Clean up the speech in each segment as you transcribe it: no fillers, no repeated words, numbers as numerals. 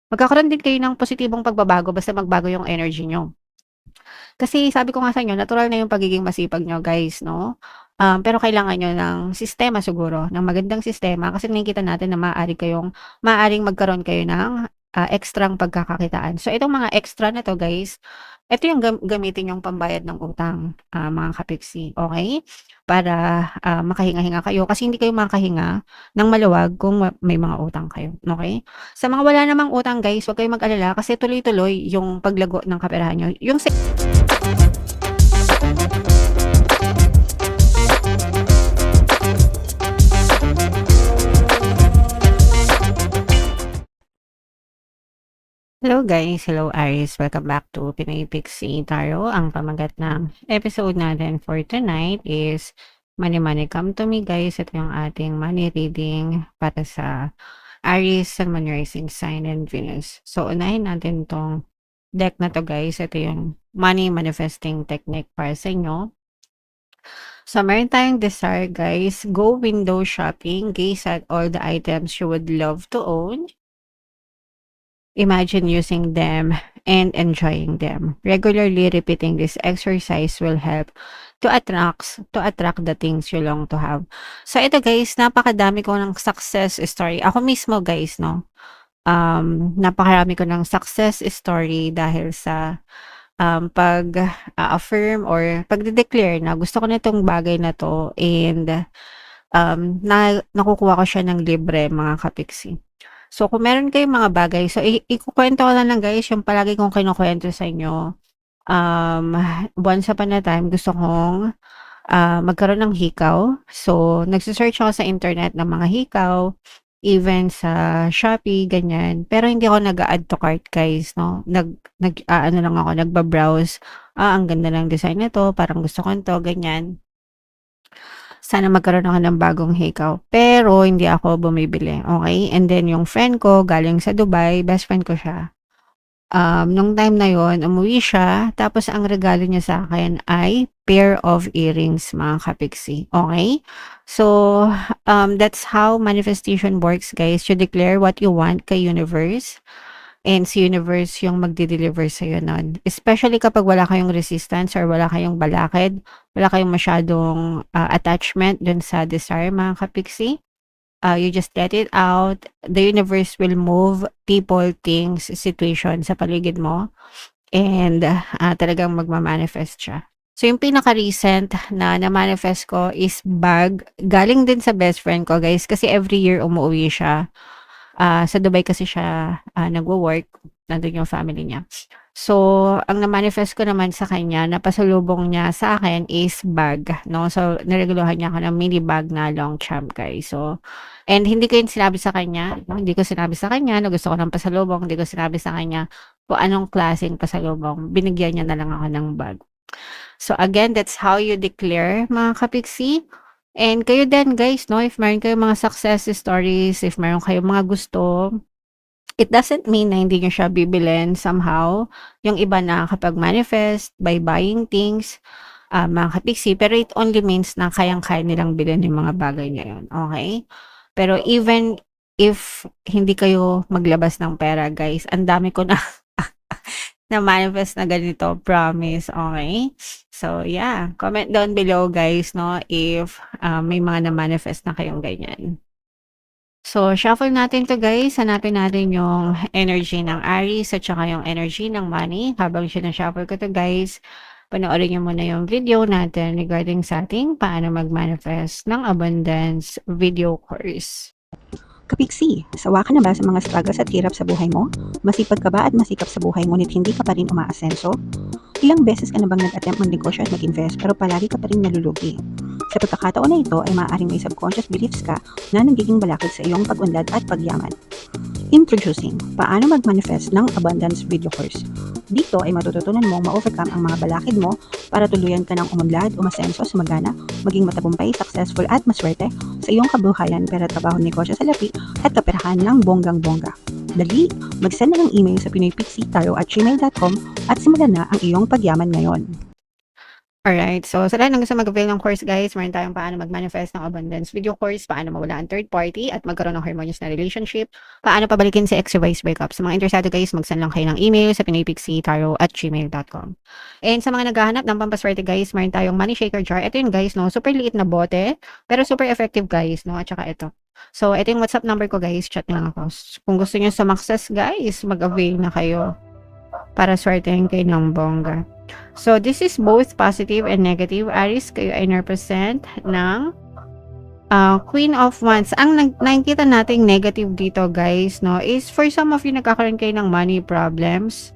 Magkakaroon din kayo ng positibong pagbabago basta magbago yung energy niyo. Kasi sabi ko nga sa inyo natural na yung pagiging masipag niyo guys 'no, pero kailangan niyo ng sistema siguro, ng magandang sistema kasi nakikita natin na maaaring magkaroon kayo ng, ekstrang pagkakakitaan. So itong mga extra na 'to guys, ito yung gamitin niyong pambayad ng utang, mga kapiksi, okey? Para, makahinga-hinga kayo kasi hindi kayo makahinga ng maluwag kung may mga utang kayo, okey? Sa mga wala namang utang guys, huwag kayong mag-alala kasi tuloy-tuloy yung paglago ng kaperahan niyo. Yung hello guys, hello Aries, welcome back to Pinoy Pixie Tarot. Ang pamagat ng episode natin for tonight is Money Money Come to Me guys. Ito yung ating money reading para sa Aries, Sun, Moon, Rising Sign, and Venus. So unahin natin tong deck na to guys. Ito yung money manifesting technique para sa inyo. So meron tayong desire guys, go window shopping, gaze at all the items you would love to own. Imagine using them and enjoying them. Regularly repeating this exercise will help to attract the things you long to have. So ito guys, napakadami ko ng success story. Ako mismo guys, no. Napakarami ko ng success story dahil sa pag-affirm or pagde-declare na gusto ko nitong bagay na to and nakukuha ko siya ng libre mga kapiksi. So, kung meron kayong mga bagay, so ikukuwento ko na lang guys yung palagi kong kinukuwento sa inyo. Once upon a time, gusto kong magkaroon ng hikaw. So, nagse-search ako sa internet ng mga hikaw, even sa Shopee, ganyan. Pero hindi ako nag-a-add to cart guys, no? Ano lang ako, nagba-browse. Ang ganda ng design nito, parang gusto ko nito, ganyan. Sana magkaroon ako ng bagong hikaw. Pero hindi ako bumibili, okay? And then yung friend ko galing sa Dubai, best friend ko siya. Nung time na yon umuwi siya, tapos ang regalo niya sa akin ay pair of earrings mga kapiksi, okay? So, that's how manifestation works guys. You declare what you want kay universe. And si universe yung magde-deliver sa'yo nun. Especially kapag wala kayong resistance or wala kayong balakid, wala kayong masyadong attachment dun sa desire mga kapiksi. You just let it out. The universe will move people, things, situation sa paligid mo. And talagang magmamanifest siya. So yung pinaka-recent na na-manifest ko is bag. Galing din sa best friend ko guys kasi every year umuwi siya. Sa Dubai kasi siya nagwo-work, nandun yung family niya. So, ang na-manifest ko naman sa kanya, napasalubong niya sa akin is bag, no? So, niregalohan niya ako ng mini bag na long champ, guys. So, and hindi ko yun sinabi sa kanya, no? Hindi ko sinabi sa kanya na gusto ko ng pasalubong, hindi ko sinabi sa kanya kung anong klaseng pasalubong. Binigyan niya na lang ako ng bag. So, again, that's how you declare, mga kapiksi. And kayo din guys 'no, if meron kayong mga success stories, if meron kayong mga gusto, it doesn't mean na hindi niyo siya bibilhin somehow. Yung iba nakakapag-manifest by buying things, mga kapiksi, pero it only means na kayang-kaya nilang bilhin yung mga bagay na yun, okey? Pero even if hindi kayo maglabas ng pera guys, ang dami ko na na-manifest na ganito, promise, okay? So, yeah, comment down below guys, no, if may mga na-manifest na kayong ganyan. So, shuffle natin to guys. Hanapin natin yung energy ng Aries at saka yung energy ng money. Habang sinashuffle ko to guys, panoorin nyo muna yung video natin regarding sa ating paano mag-manifest ng abundance video course. Kapiksi, sawa ka na ba sa mga struggles at hirap sa buhay mo? Masipag ka ba at masikap sa buhay ngunit hindi ka pa rin umaasenso? Ilang beses ka na bang nag-attempt mag-negosyo at mag-invest pero palagi ka pa rin nalulugi? Sa pagkakataon na ito ay maaaring may subconscious beliefs ka na nagiging balakid sa iyong pag-unlad at pagyaman. Introducing, paano mag-manifest ng abundance video course. Dito ay matututunan mong ma-overcome ang mga balakid mo para tuluyan ka ng umunlad, umasenso, sumagana, maging matagumpay, successful at maswerte sa iyong kabuhayan, pera, trabaho, negosyo, salapi at kaperahan ng bonggang-bongga. Dali, mag-send na ng email sa pinoypixie@gmail.com at simulan na ang iyong pagyaman ngayon. Alright, so sa lahat ng gusto mag-avail ng course guys, meron tayong paano mag-manifest ng abundance video course, paano mawala ang third party at magkaroon ng harmonious na relationship, paano pabalikin si ex your vice breakup. Sa mga interesado guys, mag-send lang kayo ng email sa pinoypixietarot@gmail.com. And sa mga naghahanap ng pampaswerte guys, meron tayong money shaker jar. Ito yun guys, no? Super liit na bote, pero super effective guys, no? At saka ito. So, ito yung WhatsApp number ko guys, chat nyo lang ako. Kung gusto nyo sumakses guys, mag-avail na kayo para swertein kayo ng bongga. So, this is both positive and negative. Aries, kayo ay represent ng Queen of Wands. Ang nakikita nating negative dito, guys, no, is for some of you, nagkakaroon kayo ng money problems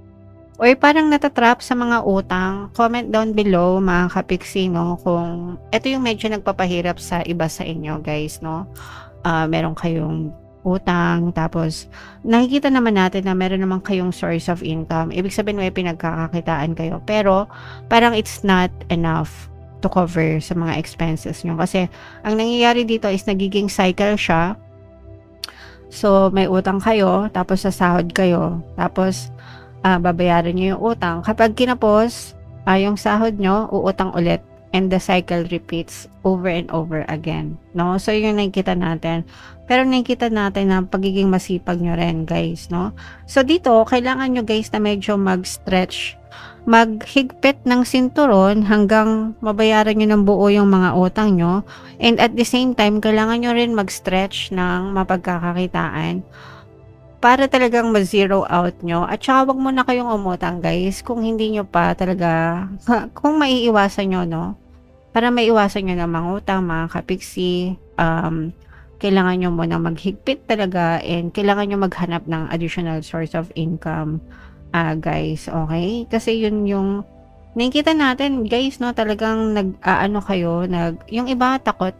or parang natatrap sa mga utang. Comment down below, mga kapiksi, no, kung ito yung medyo nagpapahirap sa iba sa inyo, guys, no. Meron kayong utang, tapos nakikita naman natin na meron naman kayong source of income. Ibig sabihin may pinagkakakitaan kayo, pero parang it's not enough to cover sa mga expenses nyo. Kasi ang nangyayari dito is nagiging cycle siya. So may utang kayo, tapos sasahod kayo, tapos babayaran nyo yung utang. Kapag kinapos yung sahod nyo, uutang ulit. And the cycle repeats over and over again, no? So, yung nakikita natin. Pero nakikita natin na pagiging masipag nyo rin, guys, no? So, dito, kailangan nyo, guys, na medyo mag-stretch, maghigpit ng sinturon hanggang mabayaran nyo ng buo yung mga utang nyo. And at the same time, kailangan nyo rin mag-stretch ng mapagkakakitaan para talagang ma-zero out nyo. At saka wag mo na kayong umutang guys kung hindi nyo pa talaga, kung maiiwasan nyo, no? Para maiwasan nyo na mangutang, mga kapiksi, kailangan nyo muna maghigpit talaga and kailangan nyo maghanap ng additional source of income, guys, okay? Kasi yun yung nakikita natin, guys, no? Talagang yung iba takot.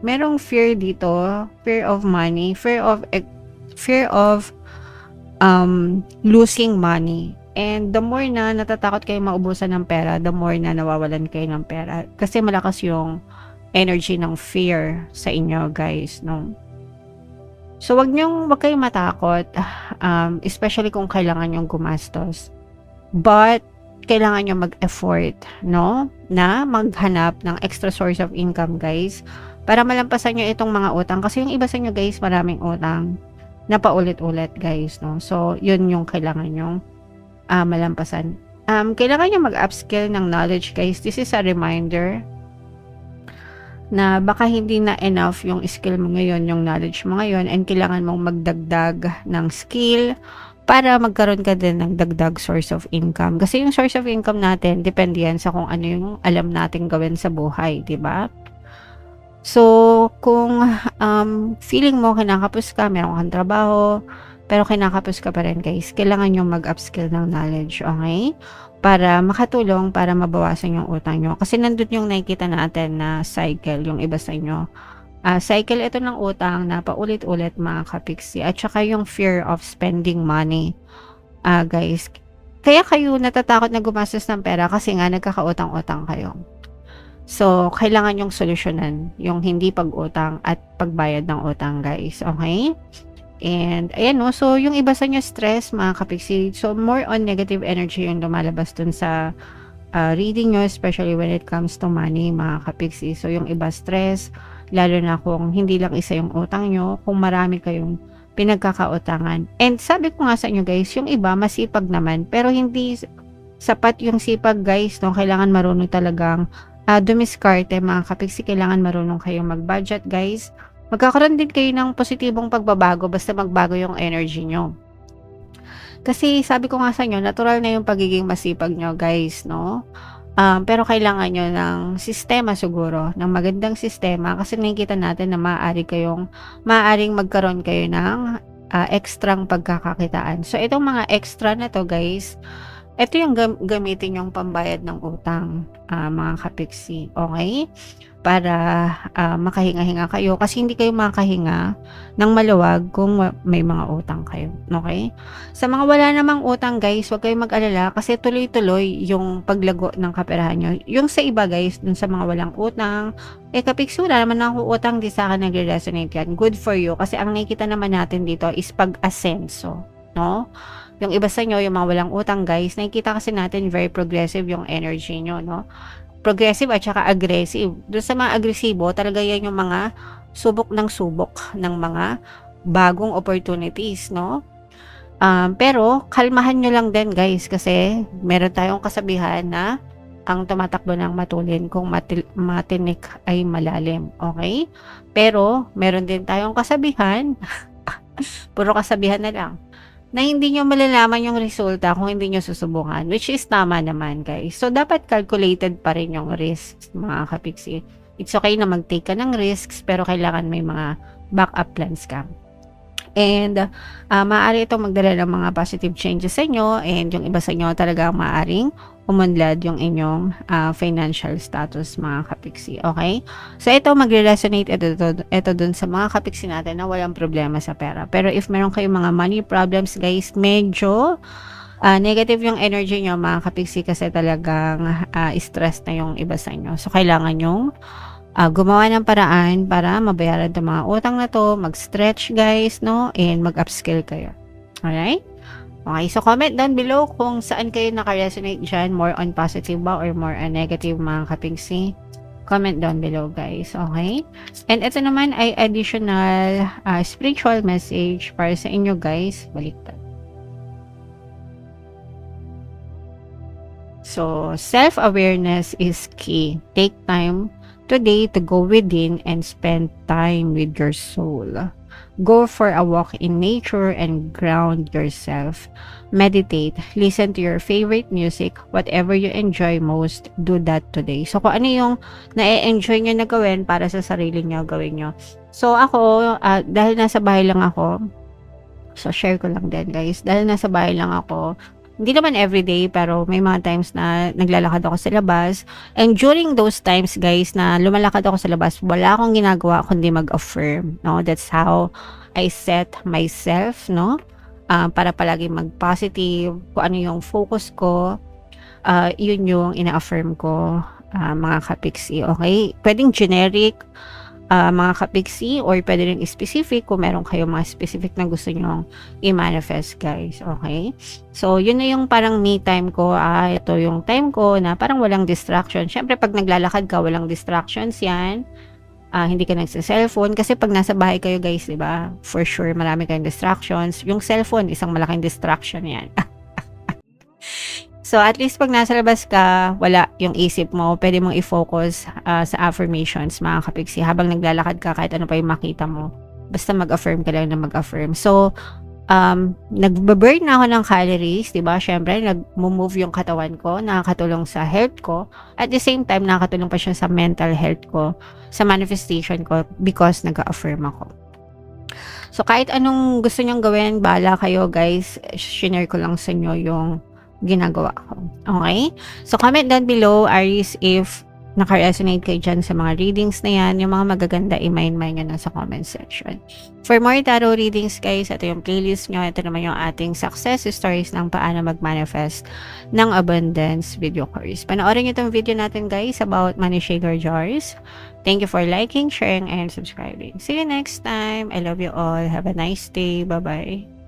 Merong fear dito, fear of money, fear of losing money. And the more na natatakot kayo maubusan ng pera, the more na nawawalan kayo ng pera. Kasi malakas yung energy ng fear sa inyo, guys, no? So, wag kayong matakot, especially kung kailangan nyong gumastos. But, kailangan nyo mag-effort, no? Na maghanap ng extra source of income, guys, para malampasan nyo itong mga utang. Kasi yung iba sa inyo, guys, maraming utang na paulit-ulit, guys, no? So, yun yung kailangan nyong malampasan. Kailangan nyo mag-upskill ng knowledge, guys. This is a reminder na baka hindi na enough yung skill mo ngayon, yung knowledge mo ngayon, and kailangan mong magdagdag ng skill para magkaroon ka din ng dagdag source of income. Kasi yung source of income natin, depende yan sa kung ano yung alam natin gawin sa buhay, di ba? So, kung feeling mo kinakapos ka, meron kang trabaho, pero kinakapos ka pa rin, guys, kailangan nyo mag-upskill ng knowledge, okay? Para makatulong, para mabawasan yung utang nyo. Kasi nandun yung nakikita natin na cycle, yung iba sa inyo. Cycle ito ng utang na paulit-ulit, mga kapiksi. At saka yung fear of spending money, guys. Kaya kayo natatakot na gumastos ng pera kasi nga nagkakautang-utang kayo. So, kailangan yung solusyonan, yung hindi pag-utang at pagbayad ng utang, guys. Okay? And, ayan, no? So, yung iba sa inyo stress, mga kapiksi. So, more on negative energy yung lumalabas dun sa reading nyo, especially when it comes to money, mga kapiksi. So, yung iba stress, lalo na kung hindi lang isa yung utang nyo, kung marami kayong pinagkakautangan. And, sabi ko nga sa inyo, guys, yung iba masipag naman, pero hindi sapat yung sipag, guys, no? Kailangan marunong talagang dumiskarte, mga kapiksi. Kailangan marunong kayong mag-budget, guys. Magkakaroon din kayo ng positibong pagbabago basta magbago yung energy nyo. Kasi sabi ko nga sa inyo, natural na yung pagiging masipag nyo, guys, no? Pero kailangan nyo ng sistema siguro, ng magandang sistema, kasi nakikita natin na maaaring magkaroon kayo ng ekstrang pagkakakitaan. So, itong mga extra na to, guys, ito yung gamitin yung pambayad ng utang, mga kapiksi, okay? Para makahinga-hinga kayo kasi hindi kayo makahinga ng maluwag kung may mga utang kayo, okay? Sa mga wala namang utang, guys, huwag kayong mag-alala kasi tuloy-tuloy yung paglago ng kaperahan nyo. Yung sa iba, guys, dun sa mga walang utang, kapiksi, wala naman ako utang, di sa akin nagre-resonate yan. Good for you kasi ang nakikita naman natin dito is pag-asenso, no? Yung iba sa inyo, yung mga walang utang, guys, nakikita kasi natin very progressive yung energy nyo, no? progressive at saka aggressive. Doon sa mga agresibo, talaga yan yung mga subok ng mga bagong opportunities, no? Pero kalmahan nyo lang din guys kasi meron tayong kasabihan na ang tumatakbo ng matulin kung matinik ay malalim. Okay? Pero meron din tayong kasabihan, puro kasabihan na lang, na hindi nyo malalaman yung resulta kung hindi nyo susubukan, which is tama naman guys. So dapat calculated pa rin yung risks mga kapiksi. It's okay na mag-take ka ng risks pero kailangan may mga backup plans ka. And maaari itong magdala ng mga positive changes sa inyo, and yung iba sa inyo talaga maaaring umunlad yung inyong financial status mga kapiksi. Okay? So ito magre-resonate ito dun sa mga kapiksi natin na walang problema sa pera. Pero if meron kayong mga money problems guys, medyo negative yung energy nyo mga kapiksi kasi talagang stress na yung iba sa inyo. So kailangan yung gumawa ng paraan para mabayaran itong mga utang na to, mag-stretch guys, no? And mag-upskill kayo. Alright? Okay, so comment down below kung saan kayo naka-resonate dyan, more on positive ba or more on negative mga kapingsi. Comment down below guys, okay? And ito naman ay additional spiritual message para sa inyo guys. Baliktad. So, self-awareness is key. Take time today to go within and spend time with your soul. Go for a walk in nature and ground yourself. Meditate. Listen to your favorite music. Whatever you enjoy most, do that today. So, kung ano yung na-enjoy nyo na gawin para sa sarili nyo, gawin nyo. So, ako, dahil nasa bahay lang ako, so share ko lang din guys. Dahil nasa bahay lang ako, hindi naman everyday, pero may mga times na naglalakad ako sa labas. And during those times, guys, na lumalakad ako sa labas, wala akong ginagawa kundi mag-affirm, no? That's how I set myself, no? Para palagi mag-positive, kung ano yung focus ko, yun yung ina-affirm ko, mga kapiksi, okay? Pwedeng generic, mga kapiksi, or pwede rin specific kung meron kayo mga specific na gusto nyong i-manifest guys, okay? So, yun na yung parang me time ko, ito yung time ko na parang walang distraction. Syempre, pag naglalakad ka, walang distractions yan. Hindi ka nagsa-cellphone, kasi pag nasa bahay kayo guys, diba? For sure, marami kayong distractions. Yung cellphone, isang malaking distraction yan. So, at least pag nasa labas ka, wala yung isip mo, pwede mong i-focus sa affirmations, mga kapiksi. Habang naglalakad ka, kahit ano pa yung makita mo, basta mag-affirm ka lang na mag-affirm. So, nag-burn na ako ng calories, diba? Syempre, nag-move yung katawan ko, nakakatulong sa health ko. At the same time, nakakatulong pa siya sa mental health ko, sa manifestation ko, because nag-affirm ako. So, kahit anong gusto nyong gawin, bahala kayo, guys. Share ko lang sa inyo yung ginagawa ko. Okay? So, comment down below, Aries, if naka-resonate kayo dyan sa mga readings na yan, yung mga magaganda, i-mind-mind nyo na sa comment section. For more tarot readings, guys, ito yung playlist nyo. Ito naman yung ating success stories ng paano mag-manifest ng abundance video course. Panoorin nyo itong video natin, guys, about money shaker jars. Thank you for liking, sharing, and subscribing. See you next time. I love you all. Have a nice day. Bye-bye.